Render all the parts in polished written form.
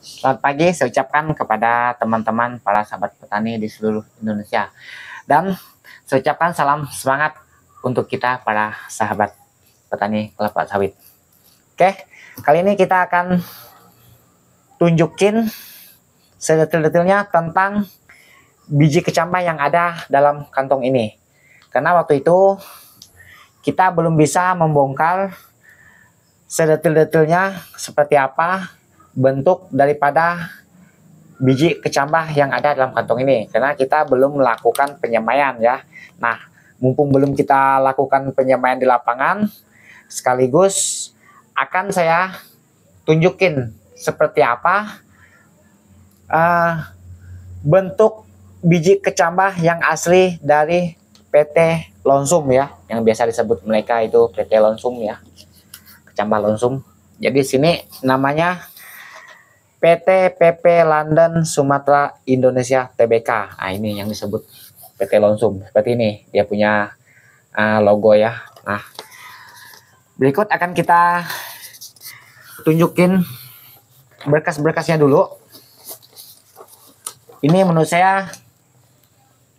Selamat pagi saya ucapkan kepada teman-teman para sahabat petani di seluruh Indonesia. Dan saya ucapkan salam semangat untuk kita para sahabat petani kelapa sawit. Oke, kali ini kita akan tunjukin sedetil-detilnya tentang biji kecambah yang ada dalam kantong ini. Karena waktu itu kita belum bisa membongkar sedetil-detilnya seperti apa bentuk daripada biji kecambah yang ada dalam kantong ini, karena kita belum melakukan penyemaian ya. Nah, mumpung belum kita lakukan penyemaian di lapangan, sekaligus akan saya tunjukin seperti apa bentuk biji kecambah yang asli dari PT Lonsum ya, yang biasa disebut mereka itu PT Lonsum ya, kecambah Lonsum. Jadi sini namanya PT PP London Sumatera Indonesia Tbk. Nah, ini yang disebut PT Lonsum. Seperti ini dia punya logo ya. Nah, berikut akan kita tunjukin berkas-berkasnya dulu. Ini menurut saya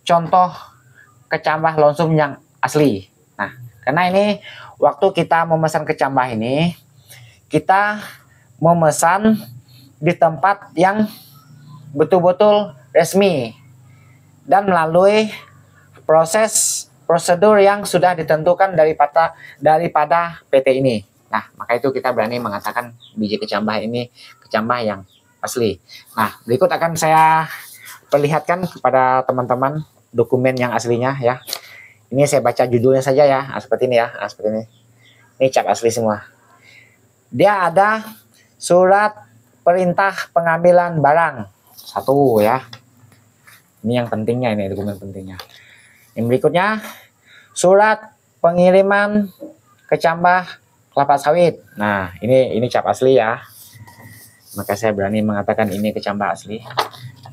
contoh kecambah Lonsum yang asli. Nah, karena ini waktu kita memesan kecambah ini, kita memesan di tempat yang betul-betul resmi dan melalui prosedur yang sudah ditentukan daripada PT ini. Nah, maka itu kita berani mengatakan biji kecambah ini kecambah yang asli. Nah, berikut akan saya perlihatkan kepada teman-teman dokumen yang aslinya ya. Ini saya baca judulnya saja ya. Nah, seperti ini ya. Nah, seperti ini. Ini cap asli semua. Dia ada surat perintah pengambilan barang satu ya. Ini yang pentingnya, ini dokumen pentingnya. Yang berikutnya surat pengiriman kecambah kelapa sawit. Nah, ini cap asli ya. Maka saya berani mengatakan ini kecambah asli.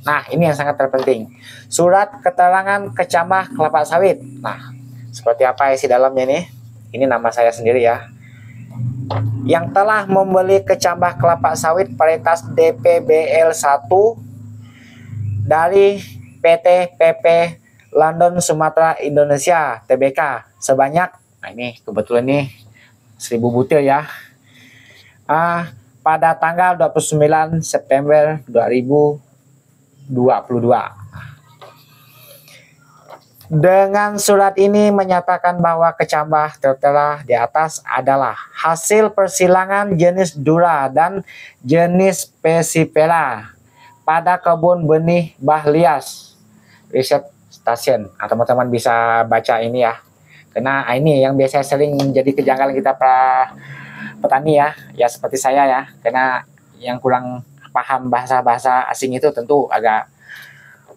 Nah, ini yang sangat terpenting. Surat keterangan kecambah kelapa sawit. Nah, seperti apa isi dalamnya nih? Ini nama saya sendiri ya. Yang telah membeli kecambah kelapa sawit varietas DPBL1 dari PT PP London Sumatera Indonesia Tbk sebanyak, nah ini kebetulan nih 1000 butir ya, pada tanggal 29 September 2022. Dengan surat ini menyatakan bahwa kecambah tertera di atas adalah hasil persilangan jenis Dura dan jenis Pesipera pada kebun benih Bahlias Research Station. Nah, teman-teman bisa baca ini ya. Karena ini yang biasa sering menjadi kejanggalan kita para petani ya. Ya seperti saya ya. Karena yang kurang paham bahasa-bahasa asing itu tentu agak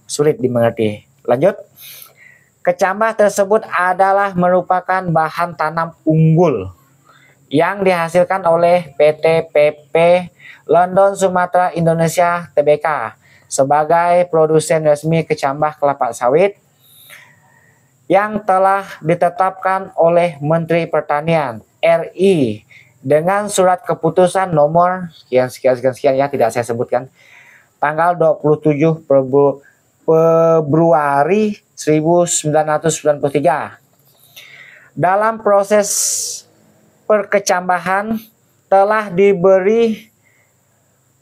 sulit dimengerti. Lanjut. Kecambah tersebut adalah merupakan bahan tanam unggul yang dihasilkan oleh PT PP London Sumatera Indonesia Tbk sebagai produsen resmi kecambah kelapa sawit yang telah ditetapkan oleh Menteri Pertanian RI dengan surat keputusan nomor sekian ya, tidak saya sebutkan, tanggal 27 Februari 1993. Dalam proses perkecambahan telah diberi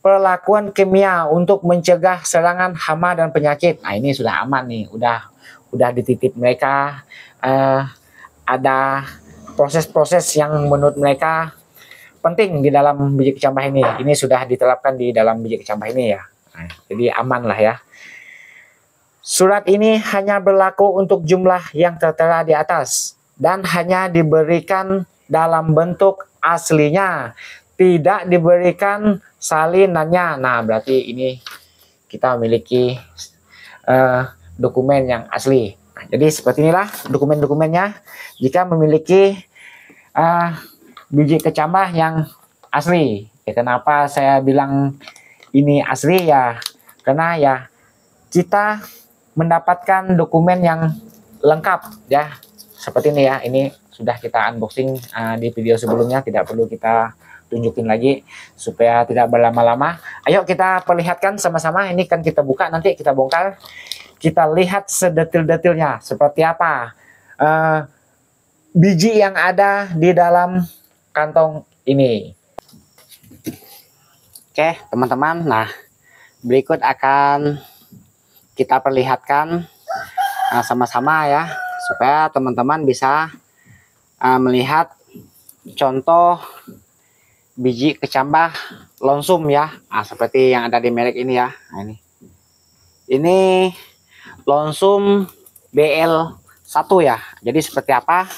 perlakuan kimia untuk mencegah serangan hama dan penyakit. Nah, ini sudah aman nih, udah dititip mereka, ada proses-proses yang menurut mereka penting di dalam biji kecambah ini. Ini sudah diterapkan di dalam biji kecambah ini ya. Nah, jadi aman lah ya. Surat ini hanya berlaku untuk jumlah yang tertera di atas dan hanya diberikan dalam bentuk aslinya, tidak diberikan salinannya. Nah, berarti ini kita memiliki dokumen yang asli. Nah, jadi seperti inilah dokumen-dokumennya jika memiliki biji kecambah yang asli. Ya, kenapa saya bilang ini asli ya? Karena ya kita mendapatkan dokumen yang lengkap ya, seperti ini ya. Ini sudah kita unboxing di video sebelumnya, tidak perlu kita tunjukin lagi supaya tidak berlama-lama. Ayo kita perlihatkan sama-sama. Ini kan kita buka, nanti kita bongkar. Kita lihat sedetil-detilnya seperti apa biji yang ada di dalam kantong ini. Oke teman-teman, nah berikut akan kita perlihatkan sama-sama ya, supaya teman-teman bisa melihat contoh biji kecambah lonsum ya. Seperti yang ada di merek ini ya. Nah, ini lonsum BL1 ya. Jadi seperti apa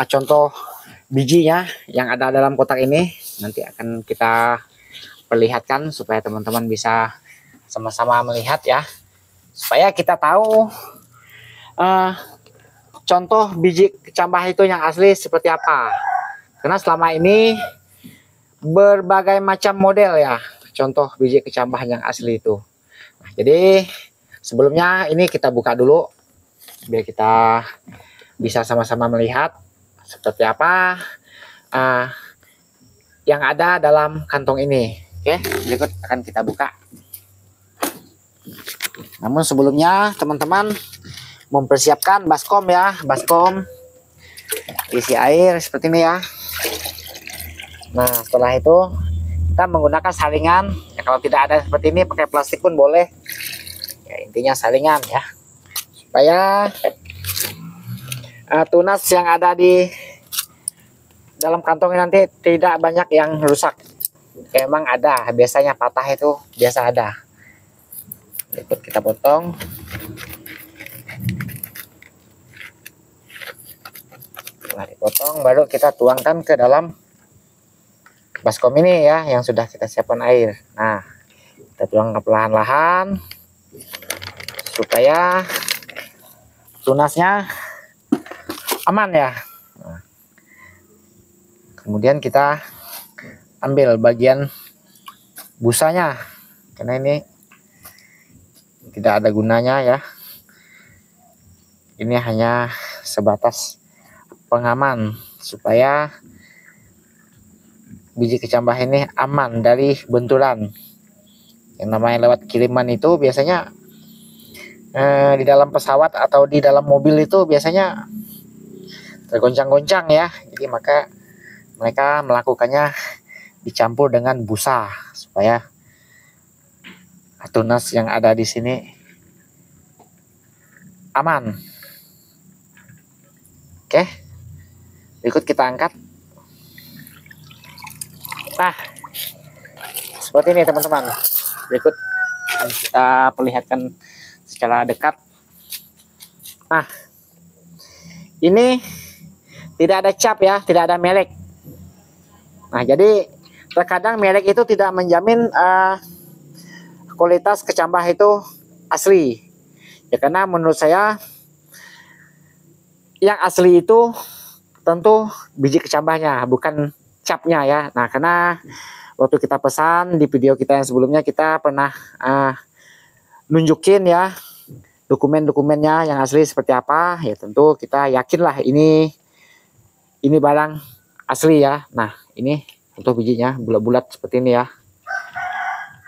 contoh bijinya yang ada dalam kotak ini, nanti akan kita perlihatkan supaya teman-teman bisa sama-sama melihat ya, supaya kita tahu contoh biji kecambah itu yang asli seperti apa. Karena selama ini berbagai macam model ya contoh biji kecambah yang asli itu. Nah, jadi sebelumnya ini kita buka dulu biar kita bisa sama-sama melihat seperti apa yang ada dalam kantong ini. Oke, berikut akan kita buka. Namun sebelumnya teman-teman mempersiapkan baskom ya, baskom isi air seperti ini ya. Nah setelah itu kita menggunakan saringan ya, kalau tidak ada seperti ini pakai plastik pun boleh ya, intinya saringan ya, supaya tunas yang ada di dalam kantong nanti tidak banyak yang rusak. Emang ada, biasanya patah itu biasa ada. Ikut kita potong. Setelah dipotong baru kita tuangkan ke dalam baskom ini ya, yang sudah kita siapkan air. Nah kita tuangkan perlahan-lahan supaya tunasnya aman ya. Nah, kemudian kita ambil bagian busanya, karena ini tidak ada gunanya ya. Ini hanya sebatas pengaman supaya biji kecambah ini aman dari benturan. Yang namanya lewat kiriman itu biasanya di dalam pesawat atau di dalam mobil itu biasanya tergoncang-goncang ya. Jadi maka mereka melakukannya dicampur dengan busa supaya tunas yang ada di sini aman. Oke, berikut kita angkat. Nah seperti ini teman-teman, berikut kita perlihatkan secara dekat. Nah ini tidak ada cap ya, tidak ada merek. Nah jadi terkadang merek itu tidak menjamin kualitas kecambah itu asli ya, karena menurut saya yang asli itu tentu biji kecambahnya, bukan capnya ya. Nah karena waktu kita pesan di video kita yang sebelumnya kita pernah nunjukin ya dokumen-dokumennya yang asli seperti apa ya, tentu kita yakinlah ini barang asli ya. Nah ini untuk bijinya bulat-bulat seperti ini ya.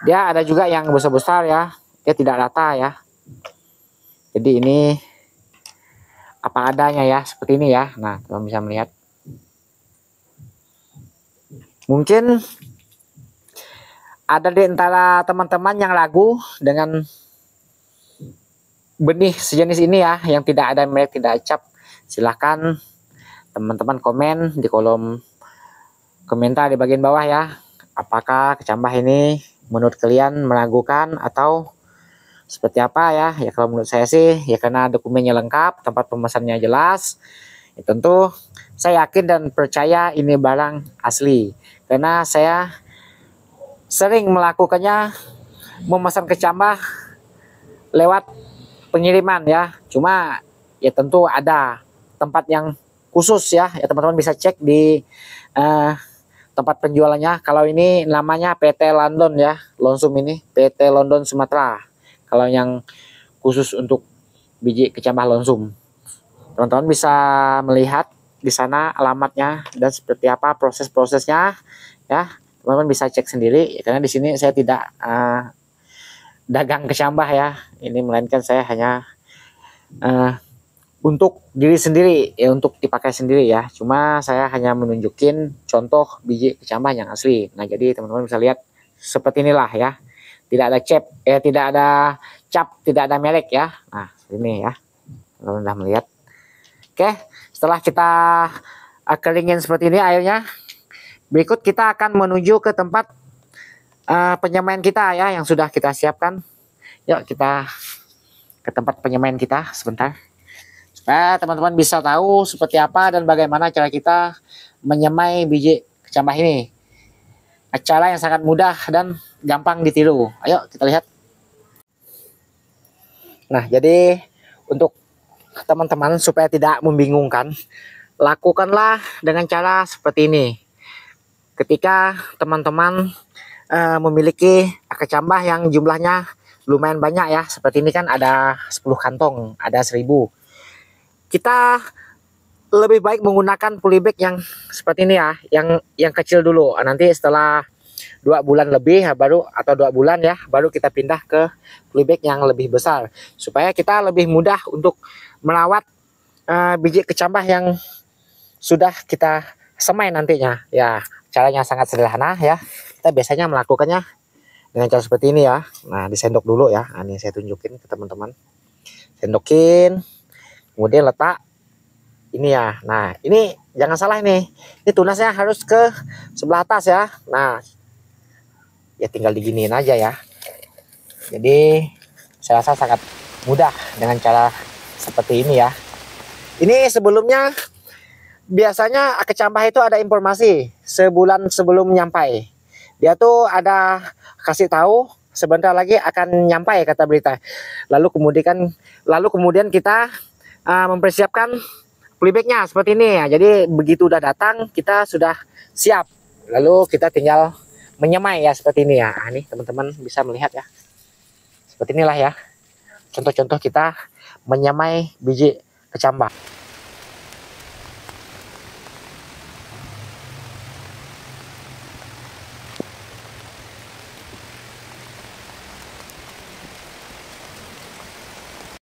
Dia ada juga yang besar-besar ya, dia tidak rata ya. Jadi ini apa adanya ya, seperti ini ya. Nah teman bisa melihat. Mungkin ada di antara teman-teman yang ragu dengan benih sejenis ini ya, yang tidak ada merek, tidak cap. Silahkan teman-teman komen di kolom komentar di bagian bawah ya, apakah kecambah ini menurut kalian meragukan atau seperti apa ya. Ya kalau menurut saya sih ya, karena dokumennya lengkap, tempat pemesannya jelas ya, tentu saya yakin dan percaya ini barang asli, karena saya sering melakukannya, memesan kecambah lewat pengiriman ya. Cuma ya tentu ada tempat yang khusus ya, teman-teman bisa cek di tempat penjualannya. Kalau ini namanya PT London ya, lonsum ini PT London Sumatera. Kalau yang khusus untuk biji kecambah lonsum, teman-teman bisa melihat di sana alamatnya dan seperti apa proses-prosesnya ya. teman-teman bisa cek sendiri karena di sini saya tidak dagang kecambah ya. Ini melainkan saya hanya untuk diri sendiri ya, untuk dipakai sendiri ya. Cuma saya hanya menunjukin contoh biji kecambah yang asli. Nah, jadi teman-teman bisa lihat seperti inilah ya. Tidak ada tidak ada cap, tidak ada merek ya. Nah, ini ya. Teman-teman sudah melihat. Oke, setelah kita keringin seperti ini airnya, berikut kita akan menuju ke tempat penyemaian kita ya, yang sudah kita siapkan. Yuk kita ke tempat penyemaian kita sebentar, supaya teman-teman bisa tahu seperti apa dan bagaimana cara kita menyemai biji kecambah ini. Cara yang sangat mudah dan gampang ditiru. Ayo kita lihat. Nah, jadi untuk teman-teman supaya tidak membingungkan, lakukanlah dengan cara seperti ini. Ketika teman-teman memiliki kecambah yang jumlahnya lumayan banyak ya, seperti ini kan ada 10 kantong, ada 1000. Kita lebih baik menggunakan polybag yang seperti ini ya, yang kecil dulu. Nanti setelah 2 bulan lebih baru, atau 2 bulan ya, baru kita pindah ke polybag yang lebih besar, supaya kita lebih mudah untuk merawat biji kecambah yang sudah kita semai nantinya ya. Caranya sangat sederhana ya. Kita biasanya melakukannya dengan cara seperti ini ya. Nah, disendok dulu ya. Nah, ini saya tunjukin ke teman-teman. Sendokin, kemudian letak ini ya. Nah, ini jangan salah ini tunasnya harus ke sebelah atas ya. Nah, ya tinggal diginiin aja ya. Jadi saya rasa sangat mudah dengan cara seperti ini ya. Ini sebelumnya biasanya kecambah itu ada informasi sebulan sebelum nyampai. Dia tuh ada kasih tahu sebentar lagi akan nyampai kata berita. Lalu kemudian kita mempersiapkan polybagnya seperti ini ya. Jadi begitu udah datang kita sudah siap. Lalu kita tinggal menyemai ya seperti ini ya. Nah, ini teman-teman bisa melihat ya. Seperti inilah ya contoh-contoh kita menyemai biji kecambah.